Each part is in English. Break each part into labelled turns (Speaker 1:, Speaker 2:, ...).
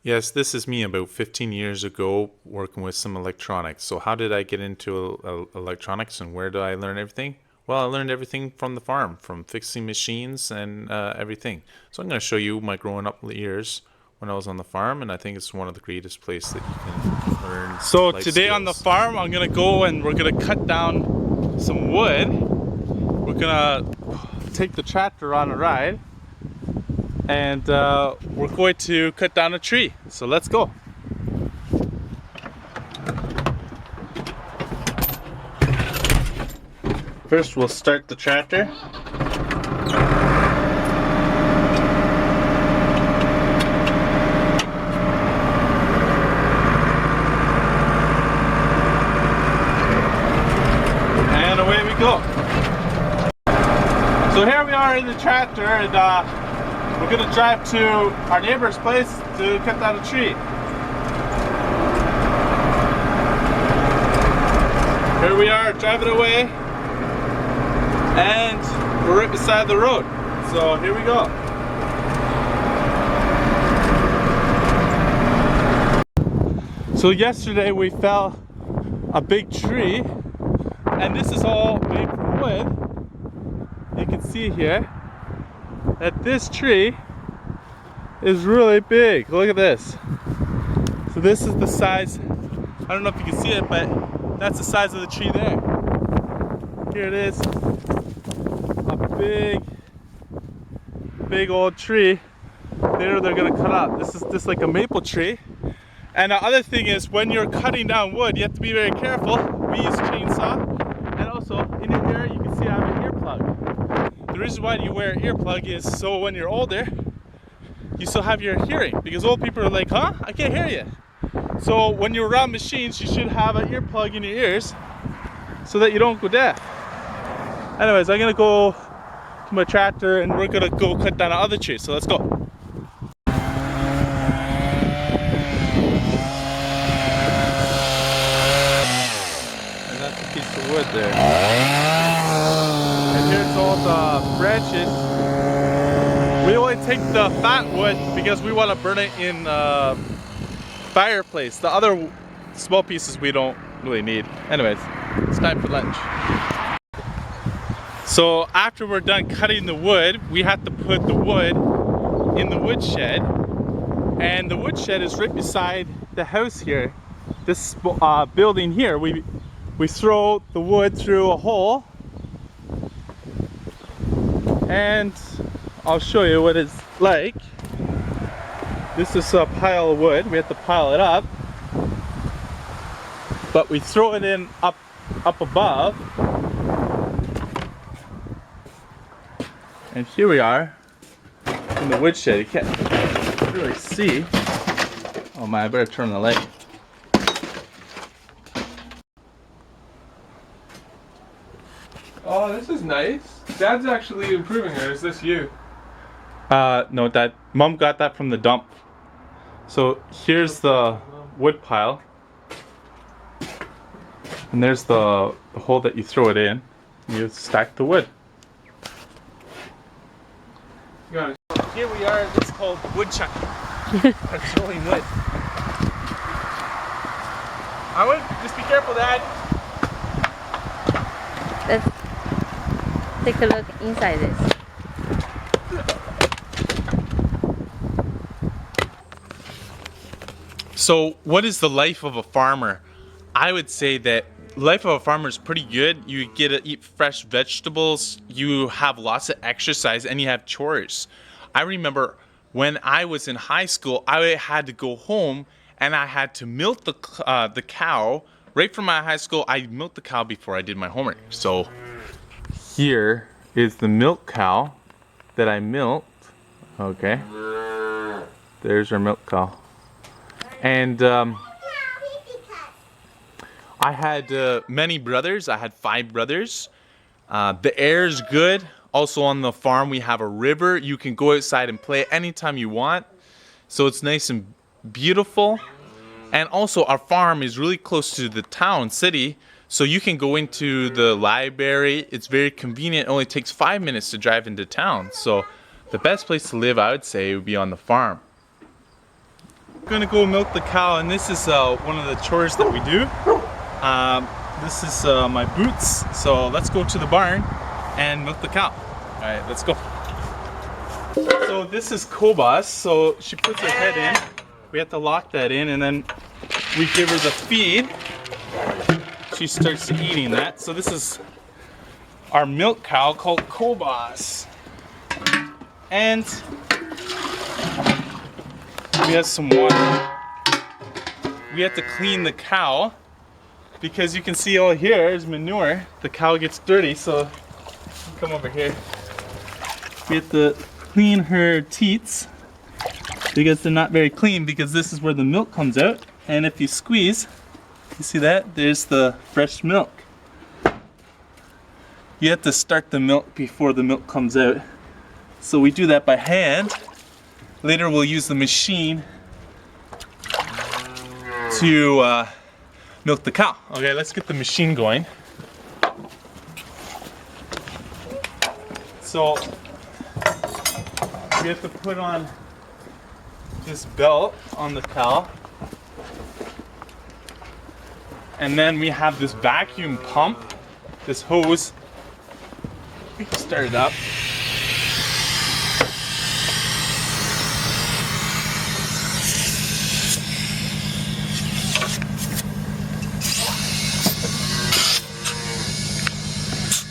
Speaker 1: Yes, this is me about 15 years ago working with some electronics. So, how did I get into electronics and where did I learn everything? Well, I learned everything from the farm, from fixing machines and everything. So, I'm going to show you my growing up years when I was on the farm, and I think it's one of the greatest places that you can learn
Speaker 2: So
Speaker 1: life
Speaker 2: today on the
Speaker 1: skills.
Speaker 2: farm, I'm gonna go and we're gonna cut down some wood. We're gonna take the tractor on a ride, and we're going to cut down a tree. So let's go. First, we'll start the tractor. And away we go. So here we are in the tractor, and we're gonna drive to our neighbor's place to cut down a tree. Here we are driving away, and we're right beside the road. So here we go. So yesterday we fell a big tree, and this is all made from wood. You can see here that this tree is really big. Look at this. So this is the size, I don't know if you can see it, but that's the size of the tree there. Here it is. A big old tree. There they're gonna cut out. This is just like a maple tree. And the other thing is, when you're cutting down wood, you have to be very careful. We use a chainsaw. And also, in here you can see I have an earplug. The reason why you wear an earplug is so when you're older, you still have your hearing. Because old people are like, huh? I can't hear you. So when you're around machines, you should have an earplug in your ears so that you don't go deaf. Anyways, I'm gonna go to my tractor and we're gonna go cut down another tree. So let's go. And that's a piece of wood there. And here's all the branches. We only take the fat wood because we want to burn it in fireplace. The other small pieces we don't really need. Anyways, it's time for lunch. So after we're done cutting the wood, we have to put the wood in the woodshed. And the woodshed is right beside the house here. This building here, we throw the wood through a hole. And I'll show you what it's like. This is a pile of wood. We have to pile it up. But we throw it in up above. And here we are in the woodshed. You can't really see. Oh my, I better turn the light.
Speaker 3: Oh, this is nice. Dad's actually improving it. Is this you?
Speaker 2: No, Dad. Mom got that from the dump. So here's the wood pile. And there's the hole that you throw it in. You stack the wood.
Speaker 3: Got it.
Speaker 2: Here we are. This is called woodchuck. That's rolling wood. I would just be careful, Dad.
Speaker 4: Let's take a look inside this.
Speaker 2: So, what is the life of a farmer? I would say that life of a farmer is pretty good. You get to eat fresh vegetables, you have lots of exercise, and you have chores. I remember when I was in high school, I had to go home and I had to milk the cow. Right from my high school, I milked the cow before I did my homework. So here is the milk cow that I milked. Okay, there's our milk cow. And I had many brothers. I had 5 brothers. The air is good. Also on the farm we have a river. You can go outside and play anytime you want. So it's nice and beautiful. And also our farm is really close to the town, city. So you can go into the library. It's very convenient. It only takes 5 minutes to drive into town. So the best place to live, I would say, would be on the farm. gonna go milk the cow, and this is one of the chores that we do. This is my boots, so let's go to the barn and milk the cow. All right, let's go. So this is Cobos, so she puts her head in. We have to lock that in, and then we give her the feed. She starts eating that. So this is our milk cow called Cobos. And we have some water. We have to clean the cow because you can see all here is manure. The cow gets dirty, so come over here. We have to clean her teats because they're not very clean, because this is where the milk comes out. And if you squeeze, you see that? There's the fresh milk. You have to start the milk before the milk comes out. So we do that by hand. Later we'll use the machine to milk the cow. Okay, let's get the machine going. So we have to put on this belt on the cow. And then we have this vacuum pump, this hose. We can start it up.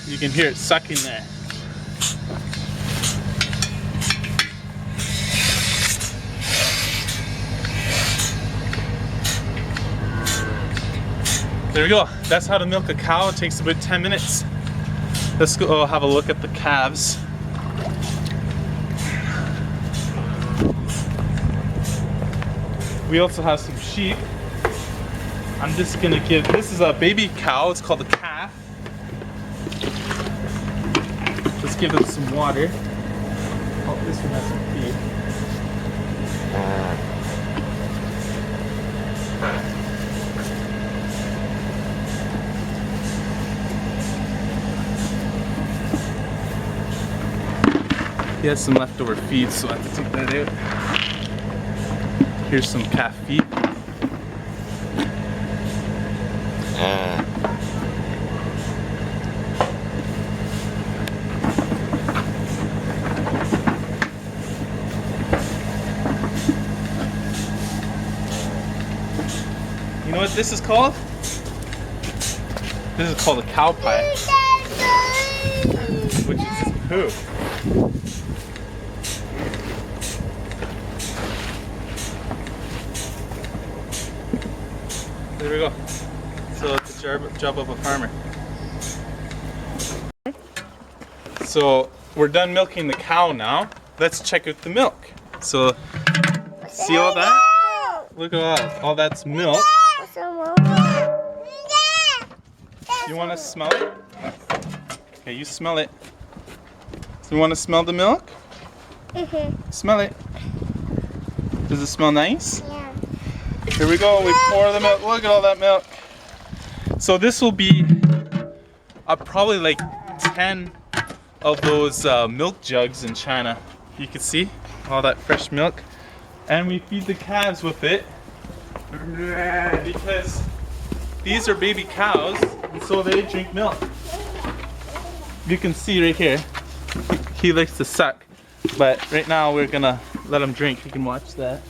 Speaker 2: You can hear it sucking there. There we go. That's how to milk a cow. It takes about 10 minutes. Let's go have a look at the calves. We also have some sheep. I'm just gonna give, this is a baby cow, it's called a calf. Let's give it some water. Oh, this one has some feed. He has some leftover feed, so I have to take that out. Here's some calf feed. You know what this is called? This is called a cow pie, which is poo. There we go. So it's a job of a farmer. So we're done milking the cow now. Let's check out the milk. So see all that? Look at all that's milk. You want to smell it? Okay, you smell it. So you want to smell the milk? Smell it. Does it smell nice?
Speaker 5: Yeah.
Speaker 2: Here we go, we pour the milk. Look at all that milk. So this will be probably like 10 of those milk jugs in China. You can see all that fresh milk. And we feed the calves with it because these are baby cows, and so they drink milk. You can see right here, he likes to suck, but right now we're gonna let him drink. You can watch that.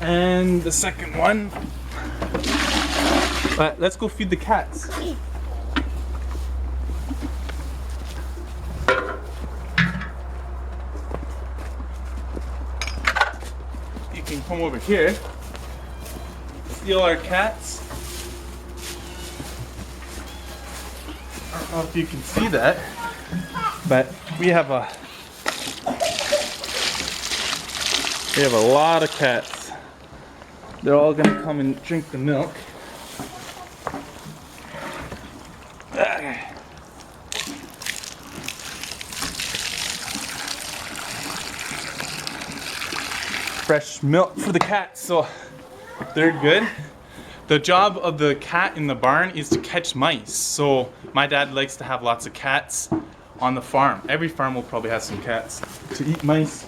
Speaker 2: And the second one. But let's go feed the cats. You can come over here. See all our cats. I don't know if you can see that, but we have a lot of cats. They're all gonna come and drink the milk. fresh milk for the cats, so they're good. The job of the cat in the barn is to catch mice. So my dad likes to have lots of cats on the farm. Every farm will probably have some cats to eat mice.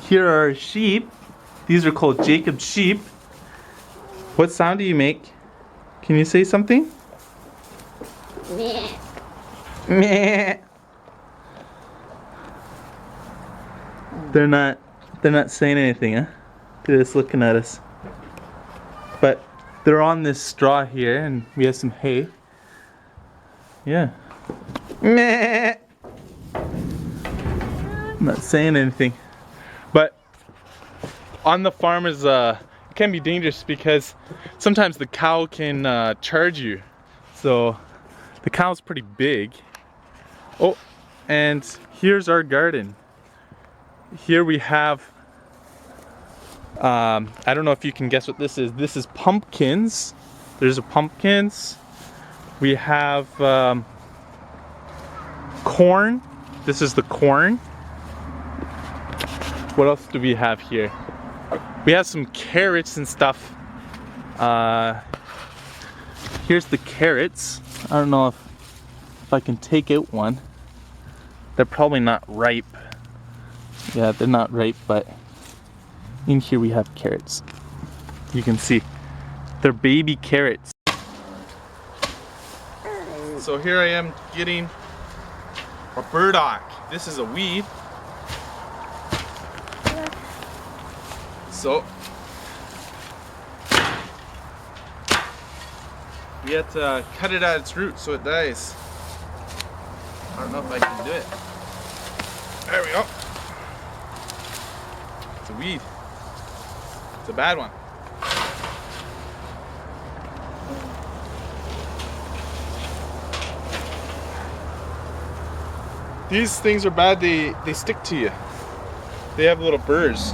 Speaker 2: Here are our sheep. These are called Jacob sheep. What sound do you make? Can you say something?
Speaker 4: Meh.
Speaker 2: Meh. They're not saying anything, huh? They're just looking at us. But they're on this straw here and we have some hay. Yeah. Meh. Not saying anything. But on the farm is it can be dangerous because sometimes the cow can charge you. So the cow's pretty big. Oh, and here's our garden. Here we have I don't know if you can guess what this is. This is pumpkins. There's a pumpkins. We have corn. This is the corn. What else do we have here? We have some carrots and stuff. Here's the carrots. I don't know if I can take out one. They're probably not ripe. Yeah, they're not ripe, but in here we have carrots. You can see they're baby carrots. So here I am getting a burdock. This is a weed. So we have to cut it at its root so it dies. I don't know if I can do it. There we go. It's a weed. It's a bad one. These things are bad, they stick to you. They have little burrs.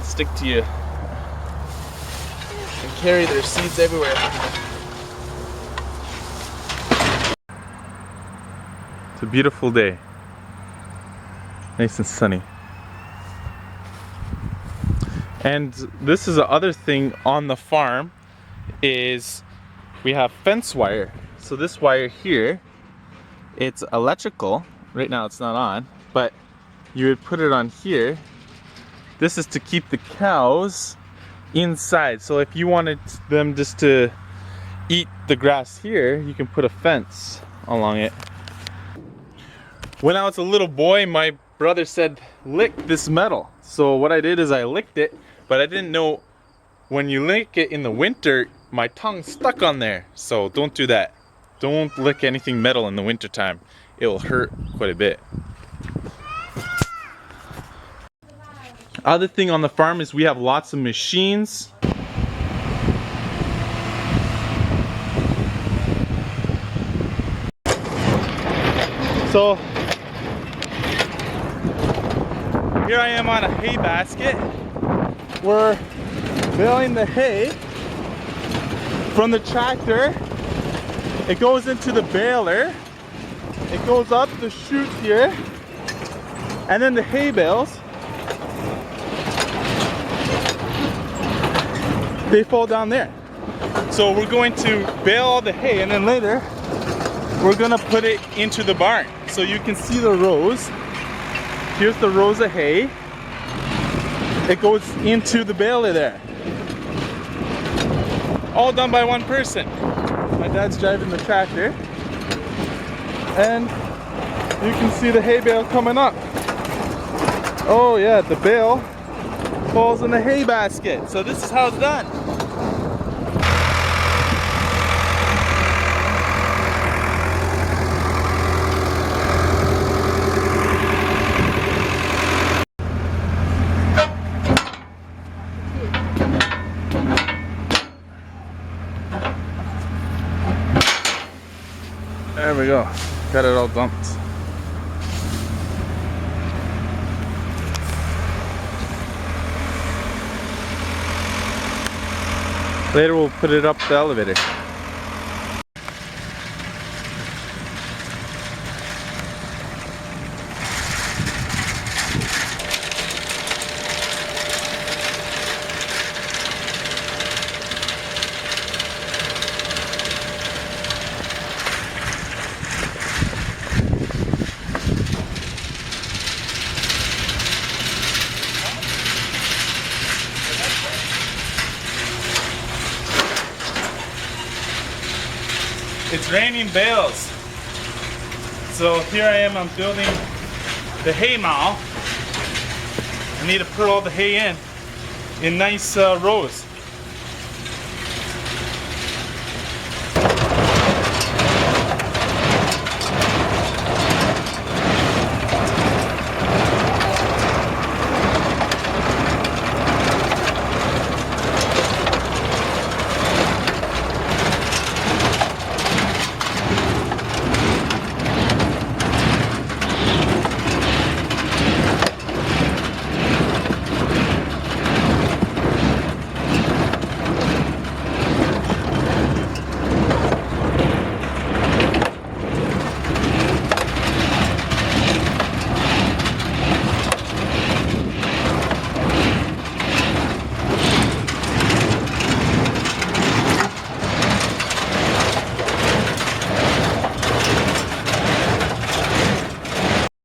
Speaker 2: Stick to you. And carry their seeds everywhere. It's a beautiful day. Nice and sunny. And this is the other thing on the farm is we have fence wire. So this wire here, it's electrical. Right now it's not on, but you would put it on here. This is to keep the cows inside. So if you wanted them just to eat the grass here, you can put a fence along it. When I was a little boy, my brother said, lick this metal. So what I did is I licked it, but I didn't know when you lick it in the winter, my tongue stuck on there. So don't do that. Don't lick anything metal in the winter time. It'll hurt quite a bit. Other thing on the farm is we have lots of machines. So here I am on a hay basket. We're baling the hay from the tractor. It goes into the baler. It goes up the chute here. And then the hay bales, they fall down there. So we're going to bale all the hay and then later we're gonna put it into the barn. So you can see the rows. Here's the rows of hay. It goes into the baler there. All done by one person. My dad's driving the tractor. And you can see the hay bale coming up. Oh yeah, the bale falls in the hay basket. So this is how it's done. There we go. Got it all dumped. Later we'll put it up the elevator. It's raining bales. So here I am, I'm building the hay mow. I need to put all the hay in nice rows.